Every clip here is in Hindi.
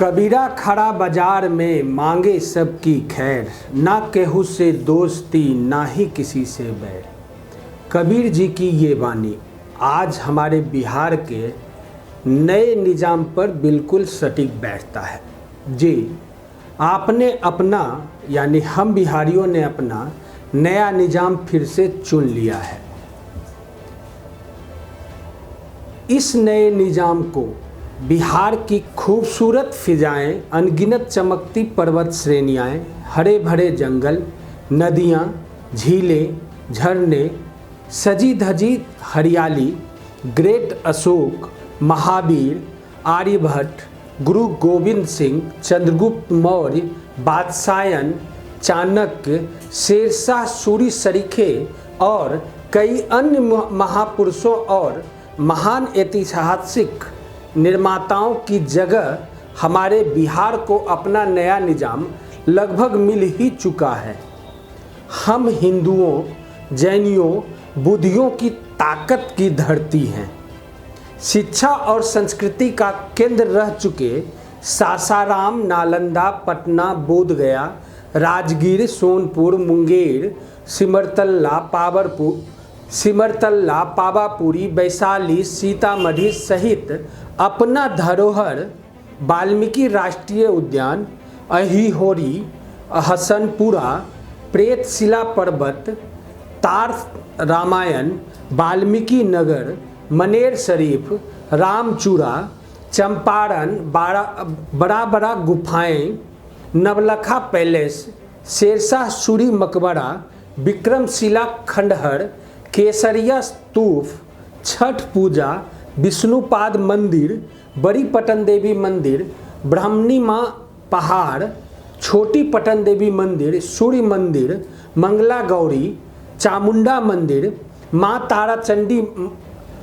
कबीरा खड़ा बाजार में मांगे सबकी खैर, ना केहू से दोस्ती ना ही किसी से बैर। कबीर जी की ये वाणी आज हमारे बिहार के नए निज़ाम पर बिल्कुल सटीक बैठता है। जी, आपने अपना यानी हम बिहारियों ने अपना नया निज़ाम फिर से चुन लिया है। इस नए निज़ाम को बिहार की खूबसूरत फिजाएं, अनगिनत चमकती पर्वत श्रेणियाँ, हरे भरे जंगल, नदियाँ, झीलें, झरने, सजी धजी हरियाली, ग्रेट अशोक, महावीर, आर्यभट्ट, गुरु गोविंद सिंह, चंद्रगुप्त मौर्य, बादशाहन, चाणक्य, शेरशाह सूरी सरीखे और कई अन्य महापुरुषों और महान ऐतिहासिक निर्माताओं की जगह हमारे बिहार को अपना नया निज़ाम लगभग मिल ही चुका है। हम हिंदुओं, जैनियों, बुद्धियों की ताकत की धरती हैं। शिक्षा और संस्कृति का केंद्र रह चुके सासाराम, नालंदा, पटना, बोधगया, राजगीर, सोनपुर, मुंगेर, सिमरतल्ला, पावापुरी, वैशाली, सीतामढ़ी सहित अपना धरोहर वाल्मीकि राष्ट्रीय उद्यान, अहिहोरी, हसनपुरा, प्रेतशिला पर्वत, तार रामायण, वाल्मीकि नगर, मनेर शरीफ, रामचूरा, चंपारण, बड़ा बड़ा गुफाएं, नवलखा पैलेस, शेरशाह सूरी मकबरा, विक्रमशिला खंडहर, केसरिया स्तूप, छठ पूजा, विष्णुपाद मंदिर, बड़ी पटन देवी मंदिर, ब्राह्मणी माँ पहाड़, छोटी पटन देवी मंदिर, सूर्य मंदिर, मंगला गौरी, चामुंडा मंदिर, माँ तारा चंडी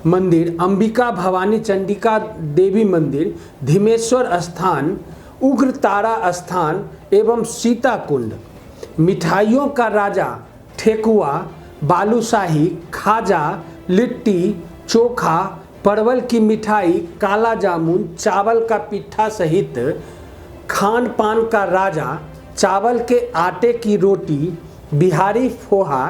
मंदिर, अंबिका भवानी चंडिका देवी मंदिर, धीमेश्वर स्थान, उग्र तारा स्थान एवं सीता कुंड, मिठाइयों का राजा ठेकुआ, बालूशाही, खाजा, लिट्टी चोखा, परवल की मिठाई, काला जामुन, चावल का पिट्ठा सहित खान पान का राजा, चावल के आटे की रोटी, बिहारी पोहा,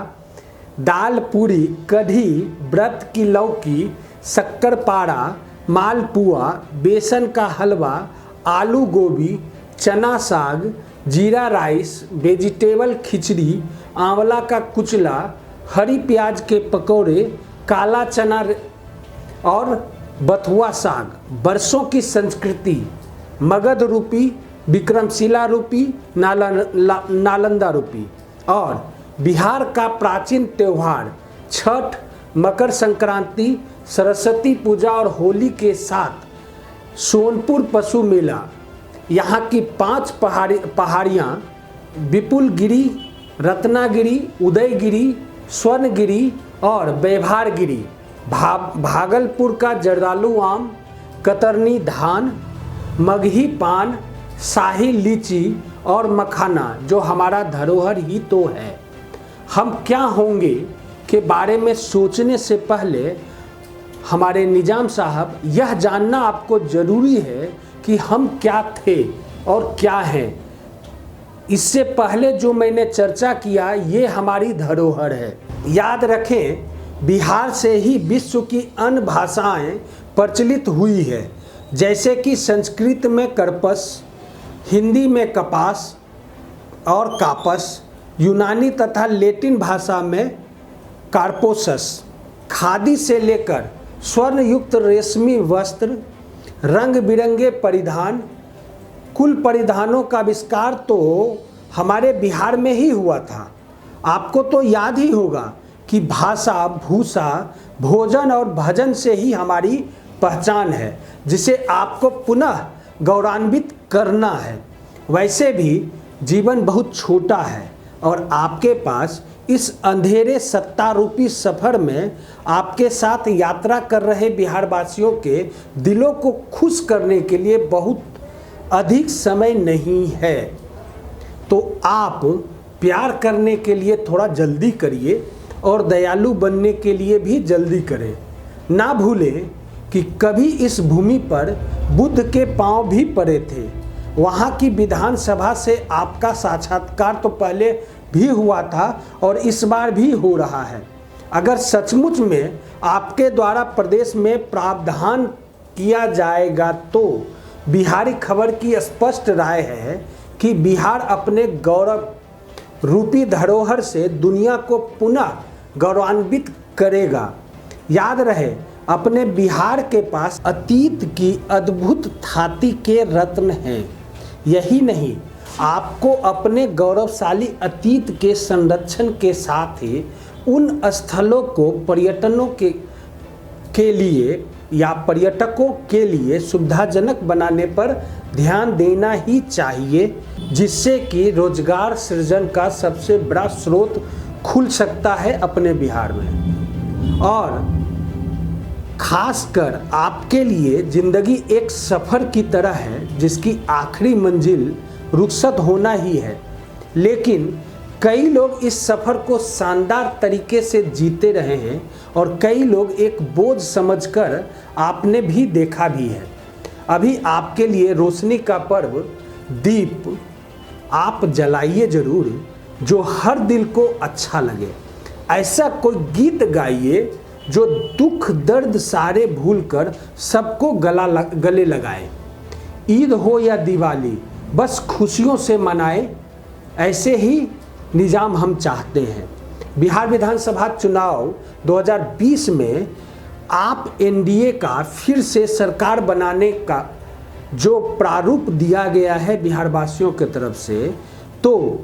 दाल पूरी, कढ़ी, व्रत की लौकी, शक्करपारा, मालपुआ, बेसन का हलवा, आलू गोभी, चना साग, जीरा राइस, वेजिटेबल खिचड़ी, आंवला का कुचला, हरी प्याज के पकौड़े, काला चना और बथुआ साग, बरसों की संस्कृति, मगध रूपी, विक्रमशिला रूपी, नालंदा रूपी और बिहार का प्राचीन त्यौहार छठ, मकर संक्रांति, सरस्वती पूजा और होली के साथ सोनपुर पशु मेला, यहाँ की 5 पहाड़ियाँ विपुलगिरी, रत्नागिरी, उदयगिरी, स्वर्णगिरी और व्यवहारगिरी, भागलपुर का जर्दालू आम, कतरनी धान, मगही पान, शाही लीची और मखाना जो हमारा धरोहर ही तो है। हम क्या होंगे के बारे में सोचने से पहले हमारे निज़ाम साहब यह जानना आपको ज़रूरी है कि हम क्या थे और क्या हैं। इससे पहले जो मैंने चर्चा किया ये हमारी धरोहर है। याद रखें, बिहार से ही विश्व की अन्य भाषाएं प्रचलित हुई है, जैसे कि संस्कृत में कर्पस, हिंदी में कपास और कापस, यूनानी तथा लैटिन भाषा में कार्पोसस, खादी से लेकर स्वर्ण युक्त रेशमी वस्त्र, रंग बिरंगे परिधान, कुल परिधानों का आविष्कार तो हमारे बिहार में ही हुआ था। आपको तो याद ही होगा कि भाषा, भूषा, भोजन और भजन से ही हमारी पहचान है, जिसे आपको पुनः गौरवान्वित करना है। वैसे भी जीवन बहुत छोटा है और आपके पास इस अंधेरे सत्तारूपी सफ़र में आपके साथ यात्रा कर रहे बिहारवासियों के दिलों को खुश करने के लिए बहुत अधिक समय नहीं है। तो आप प्यार करने के लिए थोड़ा जल्दी करिए और दयालु बनने के लिए भी जल्दी करें। ना भूलें कि कभी इस भूमि पर बुद्ध के पांव भी पड़े थे वहाँ की विधानसभा से आपका साक्षात्कार तो पहले भी हुआ था और इस बार भी हो रहा है। अगर सचमुच में आपके द्वारा प्रदेश में प्रावधान किया जाएगा तो बिहारी खबर की स्पष्ट राय है कि बिहार अपने गौरव रूपी धरोहर से दुनिया को पुनः गौरवान्वित करेगा। याद रहे, अपने बिहार के पास अतीत की अद्भुत थाती के रत्न हैं। यही नहीं, आपको अपने गौरवशाली अतीत के संरक्षण के साथ ही उन स्थलों को के लिए या पर्यटकों के लिए सुविधाजनक बनाने पर ध्यान देना ही चाहिए, जिससे कि रोजगार सृजन का सबसे बड़ा स्रोत खुल सकता है अपने बिहार में। और खासकर आपके लिए ज़िंदगी एक सफ़र की तरह है जिसकी आखिरी मंजिल रुखसत होना ही है, लेकिन कई लोग इस सफ़र को शानदार तरीके से जीते रहे हैं और कई लोग एक बोझ समझकर आपने भी देखा भी है। अभी आपके लिए रोशनी का पर्व दीप आप जलाइए ज़रूर, जो हर दिल को अच्छा लगे। ऐसा कोई गीत गाइए जो दुख दर्द सारे भूलकर सबको गले लगाए। ईद हो या दिवाली, बस खुशियों से मनाए, ऐसे ही निज़ाम हम चाहते हैं। बिहार विधानसभा चुनाव 2020 में आप एनडीए का फिर से सरकार बनाने का जो प्रारूप दिया गया है बिहार वासियों की तरफ से, तो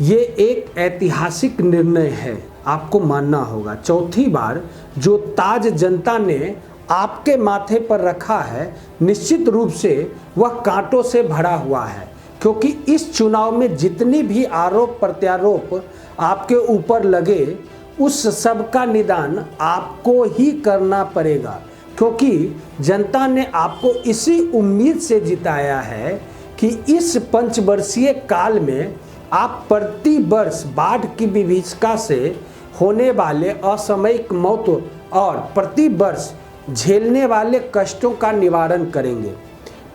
ये एक ऐतिहासिक निर्णय है, आपको मानना होगा। चौथी बार जो ताज जनता ने आपके माथे पर रखा है, निश्चित रूप से वह कांटों से भरा हुआ है, क्योंकि इस चुनाव में जितनी भी आरोप प्रत्यारोप आपके ऊपर लगे, उस सब का निदान आपको ही करना पड़ेगा, क्योंकि जनता ने आपको इसी उम्मीद से जिताया है कि इस पंचवर्षीय काल में आप प्रति वर्ष बाढ़ की विभीषिका से होने वाले असामयिक मौत और प्रति वर्ष झेलने वाले कष्टों का निवारण करेंगे।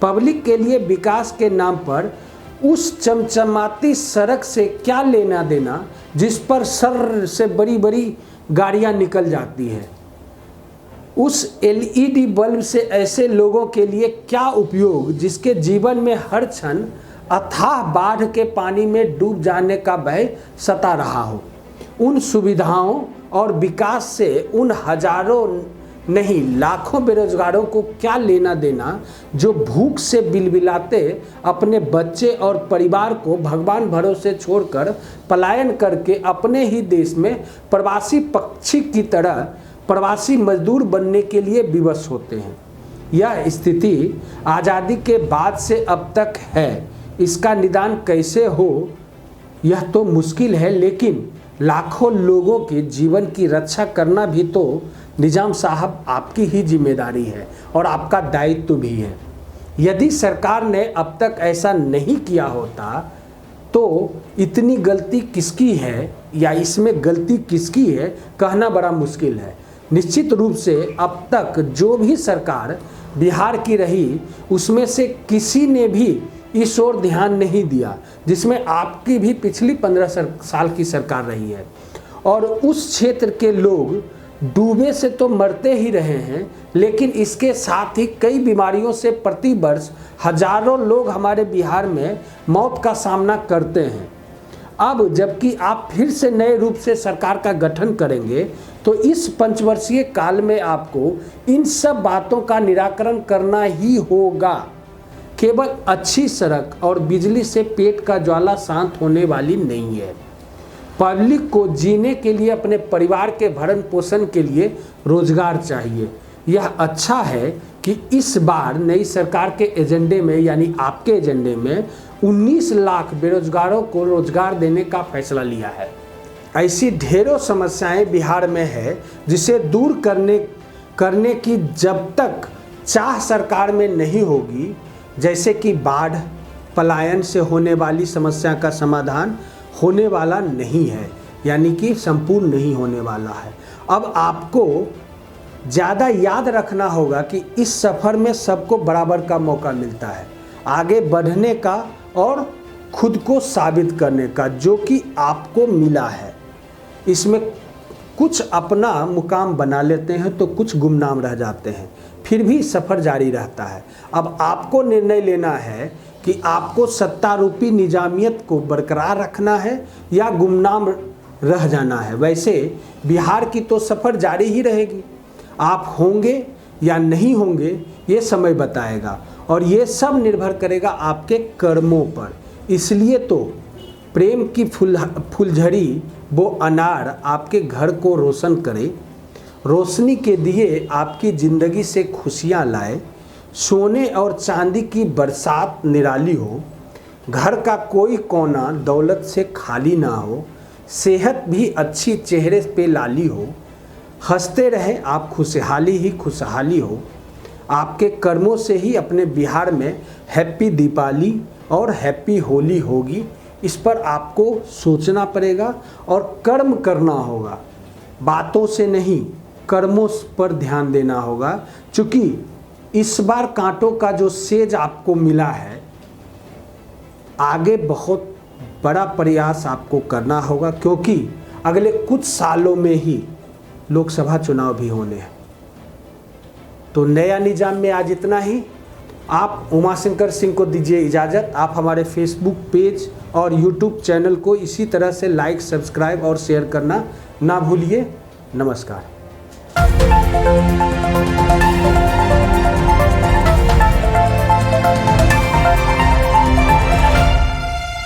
पब्लिक के लिए विकास के नाम पर उस चमचमाती सड़क से क्या लेना देना जिस पर सर से बड़ी बड़ी गाड़ियां निकल जाती हैं। उस एलईडी बल्ब से ऐसे लोगों के लिए क्या उपयोग जिसके जीवन में हर क्षण अथाह बाढ़ के पानी में डूब जाने का भय सता रहा हो। उन सुविधाओं और विकास से उन हजारों नहीं लाखों बेरोजगारों को क्या लेना देना जो भूख से बिलबिलाते अपने बच्चे और परिवार को भगवान भरोसे छोड़कर पलायन करके अपने ही देश में प्रवासी पक्षी की तरह प्रवासी मजदूर बनने के लिए विवश होते हैं। यह स्थिति आज़ादी के बाद से अब तक है। इसका निदान कैसे हो यह तो मुश्किल है, लेकिन लाखों लोगों के जीवन की रक्षा करना भी तो निजाम साहब आपकी ही जिम्मेदारी है और आपका दायित्व भी है। यदि सरकार ने अब तक ऐसा नहीं किया होता तो इतनी गलती किसकी है या इसमें गलती किसकी है कहना बड़ा मुश्किल है। निश्चित रूप से अब तक जो भी सरकार बिहार की रही उसमें से किसी ने भी इस ओर ध्यान नहीं दिया, जिसमें आपकी भी पिछली 15 साल की सरकार रही है। और उस क्षेत्र के लोग डूबे से तो मरते ही रहे हैं, लेकिन इसके साथ ही कई बीमारियों से प्रति वर्ष हजारों लोग हमारे बिहार में मौत का सामना करते हैं। अब जबकि आप फिर से नए रूप से सरकार का गठन करेंगे तो इस पंचवर्षीय काल में आपको इन सब बातों का निराकरण करना ही होगा। केवल अच्छी सड़क और बिजली से पेट का ज्वाला शांत होने वाली नहीं है। पब्लिक को जीने के लिए, अपने परिवार के भरण पोषण के लिए रोजगार चाहिए। यह अच्छा है कि इस बार नई सरकार के एजेंडे में यानी आपके एजेंडे में 19 लाख बेरोजगारों को रोजगार देने का फैसला लिया है। ऐसी ढेरों समस्याएं बिहार में है जिसे दूर करने की जब तक चाह सरकार में नहीं होगी, जैसे कि बाढ़, पलायन से होने वाली समस्या का समाधान होने वाला नहीं है, यानी कि संपूर्ण नहीं होने वाला है। अब आपको ज़्यादा याद रखना होगा कि इस सफ़र में सबको बराबर का मौका मिलता है। आगे बढ़ने का और खुद को साबित करने का, जो कि आपको मिला है। इसमें कुछ अपना मुकाम बना लेते हैं तो कुछ गुमनाम रह जाते हैं, फिर भी सफ़र जारी रहता है। अब आपको निर्णय लेना है कि आपको सत्तारूपी निजामियत को बरकरार रखना है या गुमनाम रह जाना है। वैसे बिहार की तो सफ़र जारी ही रहेगी, आप होंगे या नहीं होंगे ये समय बताएगा, और ये सब निर्भर करेगा आपके कर्मों पर। इसलिए तो प्रेम की फुलझड़ी वो अनार आपके घर को रोशन करे, रोशनी के दिए आपकी ज़िंदगी से खुशियाँ लाए, सोने और चांदी की बरसात निराली हो, घर का कोई कोना दौलत से खाली ना हो, सेहत भी अच्छी चेहरे पे लाली हो, हंसते रहे आप खुशहाली ही खुशहाली हो। आपके कर्मों से ही अपने बिहार में हैप्पी दीपावली और हैप्पी होली होगी। इस पर आपको सोचना पड़ेगा और कर्म करना होगा, बातों से नहीं कर्मों पर ध्यान देना होगा। क्योंकि इस बार कांटों का जो सेज आपको मिला है, आगे बहुत बड़ा प्रयास आपको करना होगा, क्योंकि अगले कुछ सालों में ही लोकसभा चुनाव भी होने हैं। तो नया निजाम में आज इतना ही। आप उमाशंकर सिंह को दीजिए इजाज़त। आप हमारे फेसबुक पेज और यूट्यूब चैनल को इसी तरह से लाइक, सब्सक्राइब और शेयर करना ना भूलिए। नमस्कार।